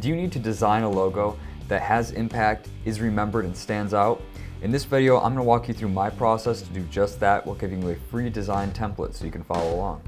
Do you need to design a logo that has impact, is remembered, and stands out? In this video, I'm going to walk you through my process to do just that while giving you a free design template so you can follow along.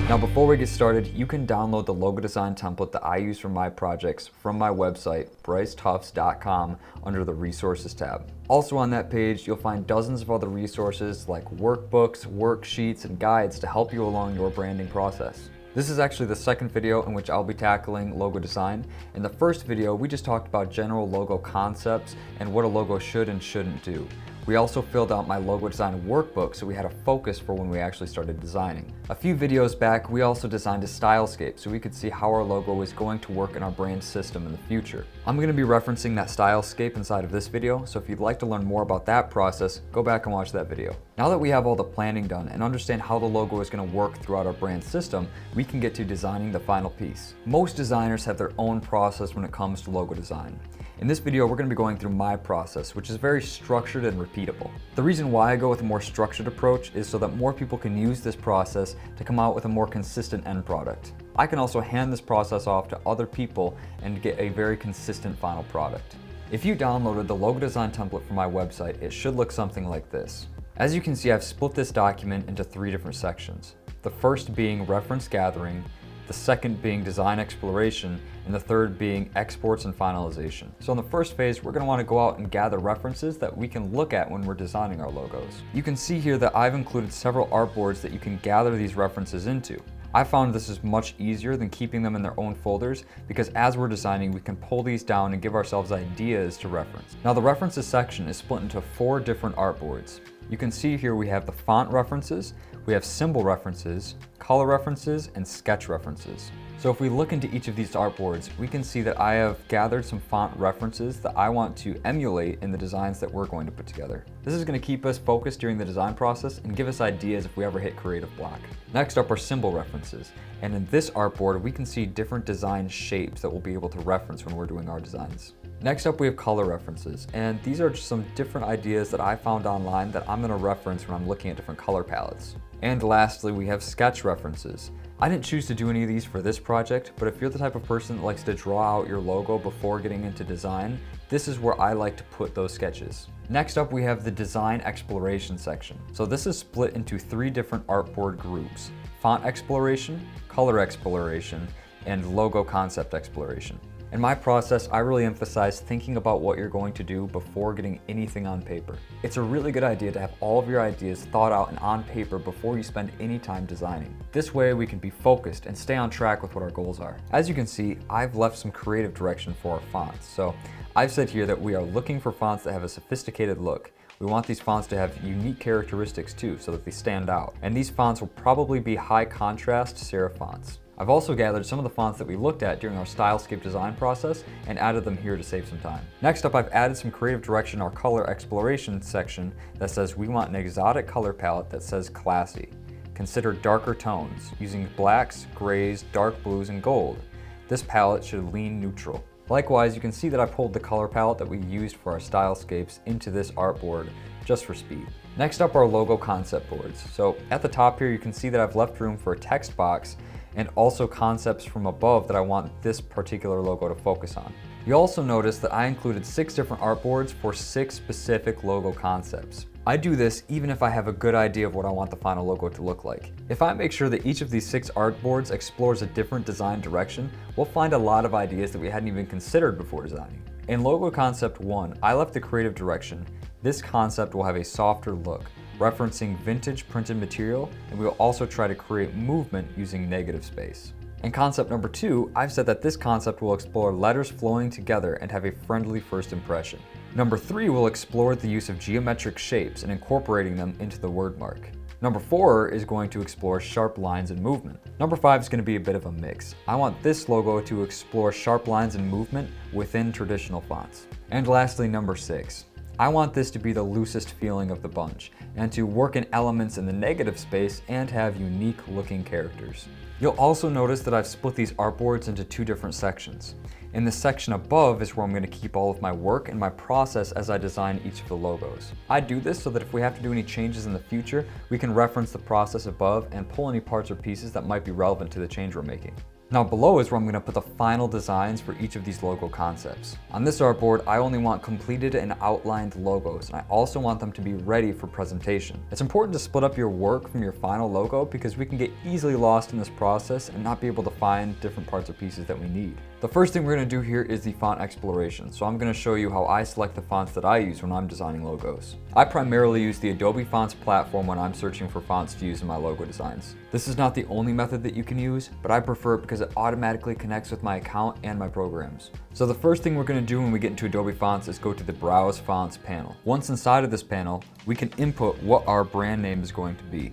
Now before we get started, you can download the logo design template that I use for my projects from my website, brycetufts.com, under the Resources tab. Also on that page, you'll find dozens of other resources like workbooks, worksheets, and guides to help you along your branding process. This is actually the second video in which I'll be tackling logo design. In the first video, we just talked about general logo concepts and what a logo should and shouldn't do. We also filled out my logo design workbook so we had a focus for when we actually started designing. A few videos back, we also designed a stylescape so we could see how our logo is going to work in our brand system in the future. I'm going to be referencing that stylescape inside of this video, so if you'd like to learn more about that process, go back and watch that video. Now that we have all the planning done and understand how the logo is going to work throughout our brand system, we can get to designing the final piece. Most designers have their own process when it comes to logo design. In this video, we're going to be going through my process, which is very structured and repeatable. The reason why I go with a more structured approach is so that more people can use this process to come out with a more consistent end product. I can also hand this process off to other people and get a very consistent final product. If you downloaded the logo design template from my website, it should look something like this. As you can see, I've split this document into 3 different sections. The first being reference gathering, the second being design exploration, and the third being exports and finalization. So in the first phase, we're going to want to go out and gather references that we can look at when we're designing our logos. You can see here that I've included several artboards that you can gather these references into. I found this is much easier than keeping them in their own folders because as we're designing, we can pull these down and give ourselves ideas to reference. Now the references section is split into 4 different artboards. You can see here we have the font references, we have symbol references, color references, and sketch references. So if we look into each of these artboards, we can see that I have gathered some font references that I want to emulate in the designs that we're going to put together. This is going to keep us focused during the design process and give us ideas if we ever hit creative block. Next up are symbol references. And in this artboard, we can see different design shapes that we'll be able to reference when we're doing our designs. Next up, we have color references, and these are just some different ideas that I found online that I'm going to reference when I'm looking at different color palettes. And lastly, we have sketch references. I didn't choose to do any of these for this project, but if you're the type of person that likes to draw out your logo before getting into design, this is where I like to put those sketches. Next up, we have the design exploration section. So this is split into 3 different artboard groups: font exploration, color exploration, and logo concept exploration. In my process, I really emphasize thinking about what you're going to do before getting anything on paper. It's a really good idea to have all of your ideas thought out and on paper before you spend any time designing. This way we can be focused and stay on track with what our goals are. As you can see, I've left some creative direction for our fonts. So I've said here that we are looking for fonts that have a sophisticated look. We want these fonts to have unique characteristics too, so that they stand out. And these fonts will probably be high contrast serif fonts. I've also gathered some of the fonts that we looked at during our stylescape design process and added them here to save some time. Next up, I've added some creative direction in our color exploration section that says we want an exotic color palette that says classy. Consider darker tones, using blacks, grays, dark blues, and gold. This palette should lean neutral. Likewise, you can see that I pulled the color palette that we used for our stylescapes into this artboard just for speed. Next up are logo concept boards. So at the top here, you can see that I've left room for a text box and also concepts from above that I want this particular logo to focus on. You also notice that I included 6 different artboards for 6 specific logo concepts. I do this even if I have a good idea of what I want the final logo to look like. If I make sure that each of these 6 artboards explores a different design direction, we'll find a lot of ideas that we hadn't even considered before designing. In logo concept 1, I left the creative direction. This concept will have a softer look, referencing vintage printed material, and we will also try to create movement using negative space. In concept number 2, I've said that this concept will explore letters flowing together and have a friendly first impression. Number 3 will explore the use of geometric shapes and incorporating them into the word mark. Number 4 is going to explore sharp lines and movement. Number 5 is going to be a bit of a mix. I want this logo to explore sharp lines and movement within traditional fonts. And lastly, number 6. I want this to be the loosest feeling of the bunch and to work in elements in the negative space and have unique looking characters. You'll also notice that I've split these artboards into 2 different sections. In the section above is where I'm going to keep all of my work and my process as I design each of the logos. I do this so that if we have to do any changes in the future, we can reference the process above and pull any parts or pieces that might be relevant to the change we're making. Now below is where I'm going to put the final designs for each of these logo concepts. On this artboard, I only want completed and outlined logos, and I also want them to be ready for presentation. It's important to split up your work from your final logo because we can get easily lost in this process and not be able to find different parts or pieces that we need. The first thing we're going to do here is the font exploration. So I'm going to show you how I select the fonts that I use when I'm designing logos. I primarily use the Adobe Fonts platform when I'm searching for fonts to use in my logo designs. This is not the only method that you can use, but I prefer it because it automatically connects with my account and my programs. So the first thing we're going to do when we get into Adobe Fonts is go to the Browse Fonts panel. Once inside of this panel, we can input what our brand name is going to be.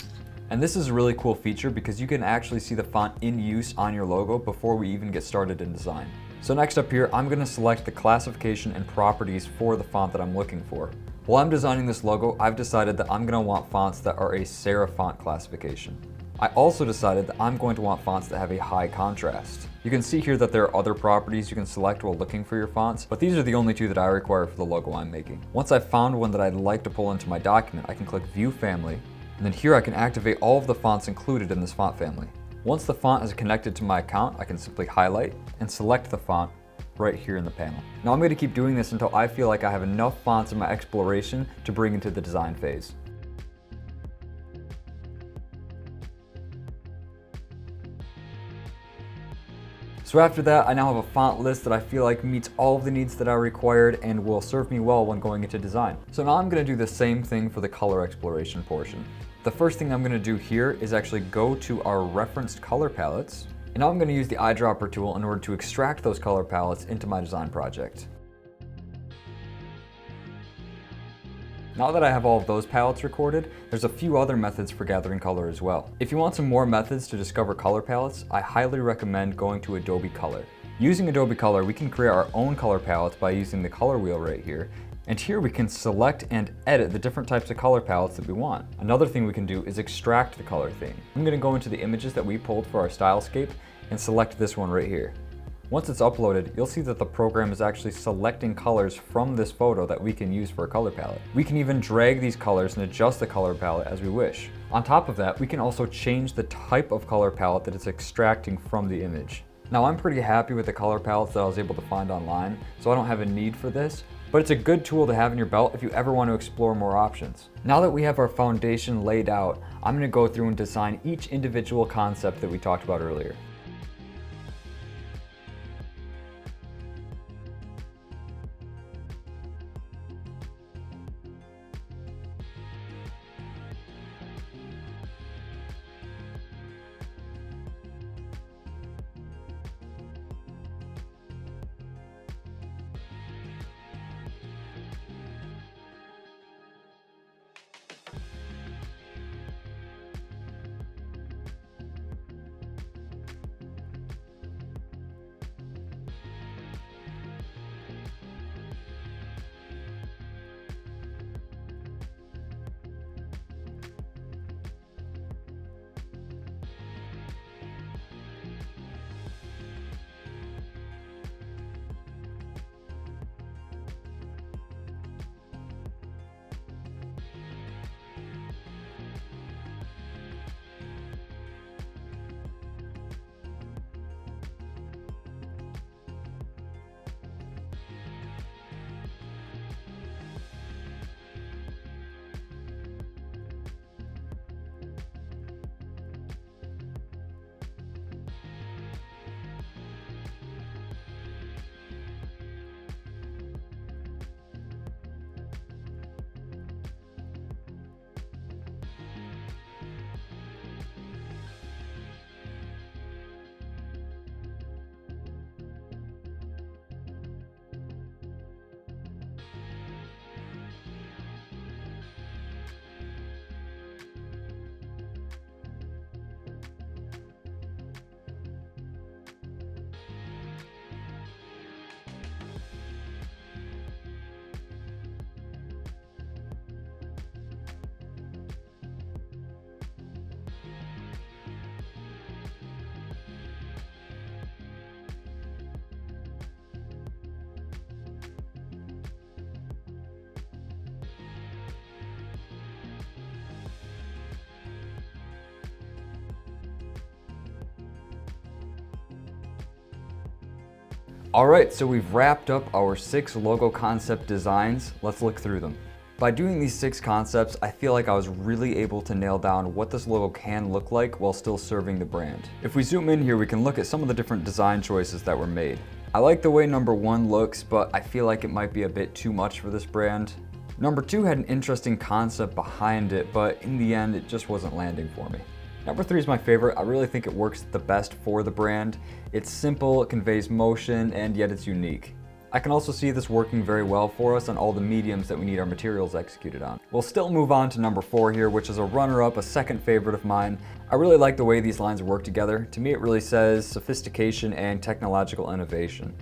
And this is a really cool feature because you can actually see the font in use on your logo before we even get started in design. So next up here, I'm going to select the classification and properties for the font that I'm looking for. While I'm designing this logo, I've decided that I'm going to want fonts that are a serif font classification. I also decided that I'm going to want fonts that have a high contrast. You can see here that there are other properties you can select while looking for your fonts, but these are the only two that I require for the logo I'm making. Once I've found one that I'd like to pull into my document, I can click View Family, and then here I can activate all of the fonts included in this font family. Once the font is connected to my account, I can simply highlight and select the font right here in the panel. Now I'm going to keep doing this until I feel like I have enough fonts in my exploration to bring into the design phase. So after that, I now have a font list that I feel like meets all of the needs that I required and will serve me well when going into design. So now I'm going to do the same thing for the color exploration portion. The first thing I'm going to do here is actually go to our referenced color palettes, and now I'm going to use the eyedropper tool in order to extract those color palettes into my design project. Now that I have all of those palettes recorded, there's a few other methods for gathering color as well. If you want some more methods to discover color palettes, I highly recommend going to Adobe Color. Using Adobe Color, we can create our own color palettes by using the color wheel right here. And here we can select and edit the different types of color palettes that we want. Another thing we can do is extract the color theme. I'm going to go into the images that we pulled for our stylescape and select this one right here. Once it's uploaded, you'll see that the program is actually selecting colors from this photo that we can use for a color palette. We can even drag these colors and adjust the color palette as we wish. On top of that, we can also change the type of color palette that it's extracting from the image. Now I'm pretty happy with the color palettes that I was able to find online, so I don't have a need for this, but it's a good tool to have in your belt if you ever want to explore more options. Now that we have our foundation laid out, I'm going to go through and design each individual concept that we talked about earlier. All right, so we've wrapped up our 6 logo concept designs. Let's look through them. By doing these 6 concepts, I feel like I was really able to nail down what this logo can look like while still serving the brand. If we zoom in here, we can look at some of the different design choices that were made. I like the way number 1 looks, but I feel like it might be a bit too much for this brand. Number 2 had an interesting concept behind it, but in the end, it just wasn't landing for me. Number 3 is my favorite. I really think it works the best for the brand. It's simple, it conveys motion, and yet it's unique. I can also see this working very well for us on all the mediums that we need our materials executed on. We'll still move on to number 4 here, which is a runner-up, a second favorite of mine. I really like the way these lines work together. To me, it really says sophistication and technological innovation.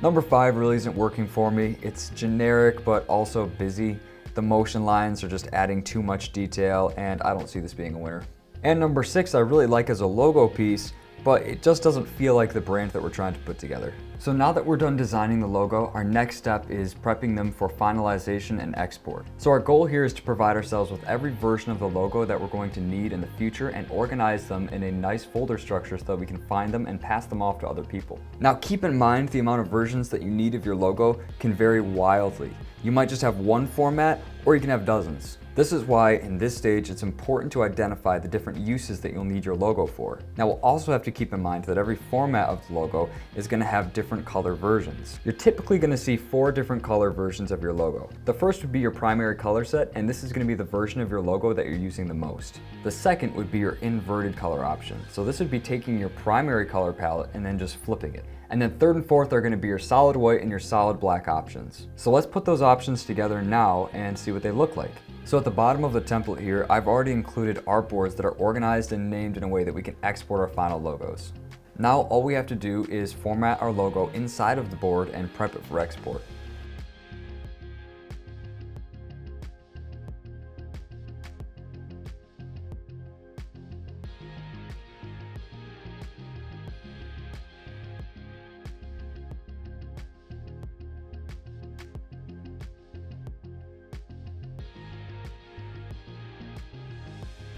Number 5 really isn't working for me. It's generic, but also busy. The motion lines are just adding too much detail, and I don't see this being a winner. And number 6 I really like as a logo piece, but it just doesn't feel like the brand that we're trying to put together. So now that we're done designing the logo, our next step is prepping them for finalization and export. So our goal here is to provide ourselves with every version of the logo that we're going to need in the future and organize them in a nice folder structure so that we can find them and pass them off to other people. Now keep in mind the amount of versions that you need of your logo can vary wildly. You might just have one format, or you can have dozens. This is why in this stage it's important to identify the different uses that you'll need your logo for. Now we'll also have to keep in mind that every format of the logo is going to have different color versions. You're typically going to see 4 different color versions of your logo. The first would be your primary color set, and this is going to be the version of your logo that you're using the most. The second would be your inverted color option. So this would be taking your primary color palette and then just flipping it. And then 3rd and 4th are going to be your solid white and your solid black options. So let's put those options together now and see what they look like. So at the bottom of the template here, I've already included artboards that are organized and named in a way that we can export our final logos. Now all we have to do is format our logo inside of the board and prep it for export.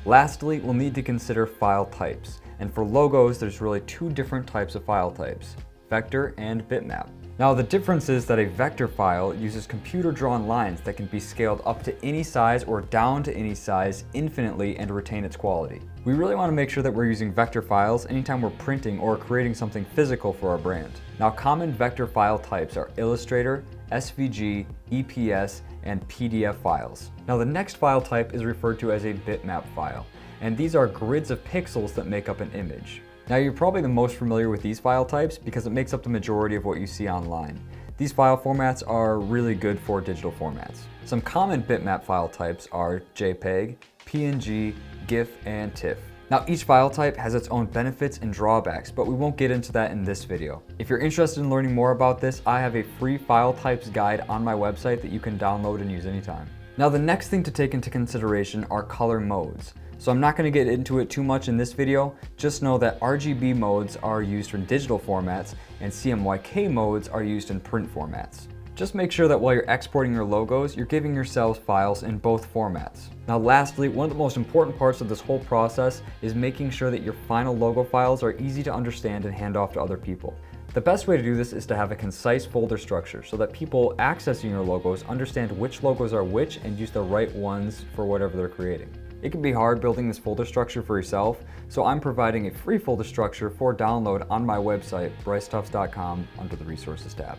Lastly, we'll need to consider file types. And for logos, there's really 2 different types of file types, vector and bitmap. Now the difference is that a vector file uses computer-drawn lines that can be scaled up to any size or down to any size infinitely and retain its quality. We really want to make sure that we're using vector files anytime we're printing or creating something physical for our brand. Now common vector file types are Illustrator, SVG, EPS, and PDF files. Now the next file type is referred to as a bitmap file, and these are grids of pixels that make up an image. Now you're probably the most familiar with these file types because it makes up the majority of what you see online. These file formats are really good for digital formats. Some common bitmap file types are JPEG, PNG, GIF, and TIFF. Now each file type has its own benefits and drawbacks, but we won't get into that in this video. If you're interested in learning more about this, I have a free file types guide on my website that you can download and use anytime. Now the next thing to take into consideration are color modes. So I'm not going to get into it too much in this video, just know that RGB modes are used in digital formats and CMYK modes are used in print formats. Just make sure that while you're exporting your logos, you're giving yourselves files in both formats. Now lastly, one of the most important parts of this whole process is making sure that your final logo files are easy to understand and hand off to other people. The best way to do this is to have a concise folder structure so that people accessing your logos understand which logos are which and use the right ones for whatever they're creating. It can be hard building this folder structure for yourself, so I'm providing a free folder structure for download on my website, brycetufts.com, under the Resources tab.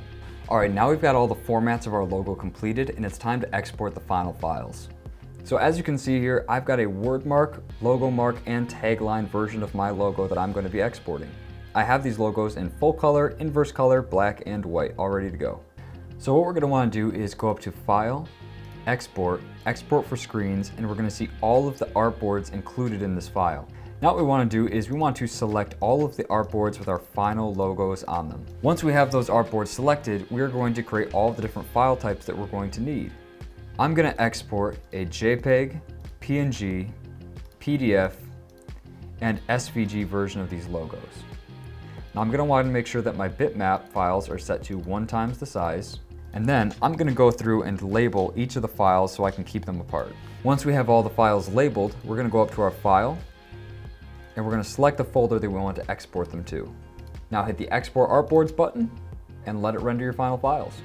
Alright, now we've got all the formats of our logo completed and it's time to export the final files. So as you can see here, I've got a word mark, logo mark, and tagline version of my logo that I'm going to be exporting. I have these logos in full color, inverse color, black, and white, all ready to go. So what we're going to want to do is go up to File, Export, Export for Screens, and we're going to see all of the artboards included in this file. Now what we want to do is we want to select all of the artboards with our final logos on them. Once we have those artboards selected, we're going to create all of the different file types that we're going to need. I'm going to export a JPEG, PNG, PDF, and SVG version of these logos. Now I'm going to want to make sure that my bitmap files are set to 1 times the size, and then I'm going to go through and label each of the files so I can keep them apart. Once we have all the files labeled, we're going to go up to our file, and we're going to select the folder that we want to export them to. Now hit the Export Artboards button, and let it render your final files.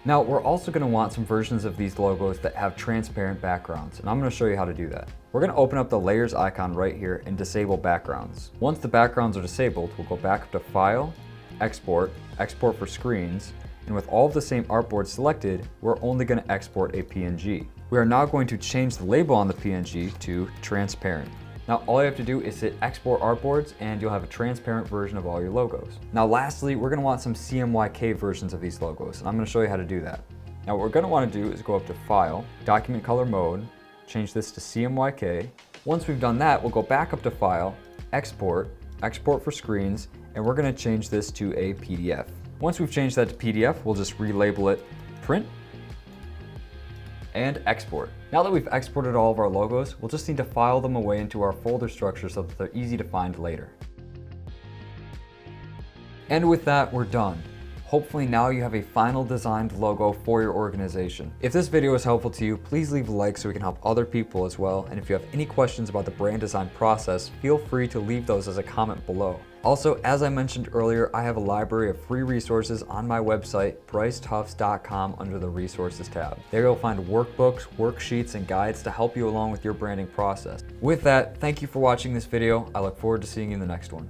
Now, we're also going to want some versions of these logos that have transparent backgrounds, and I'm going to show you how to do that. We're going to open up the layers icon right here and disable backgrounds. Once the backgrounds are disabled, we'll go back up to File, Export, Export for Screens, and with all of the same artboards selected, we're only going to export a PNG. We are now going to change the label on the PNG to transparent. Now all you have to do is hit Export Artboards and you'll have a transparent version of all your logos. Now lastly, we're going to want some Cmyk versions of these logos, and I'm going to show you how to do that. Now what we're going to want to do is go up to File, Document Color Mode, change this to Cmyk. Once we've done that, we'll go back up to File, Export, Export for Screens, and we're going to change this to a PDF. Once we've changed that to PDF, we'll just relabel it Print and Export. Now that we've exported all of our logos, we'll just need to file them away into our folder structure so that they're easy to find later. And with that, we're done. Hopefully now you have a final designed logo for your organization. If this video was helpful to you, please leave a like so we can help other people as well. And if you have any questions about the brand design process, feel free to leave those as a comment below. Also, as I mentioned earlier, I have a library of free resources on my website, brycetufts.com, under the Resources tab. There you'll find workbooks, worksheets, and guides to help you along with your branding process. With that, thank you for watching this video. I look forward to seeing you in the next one.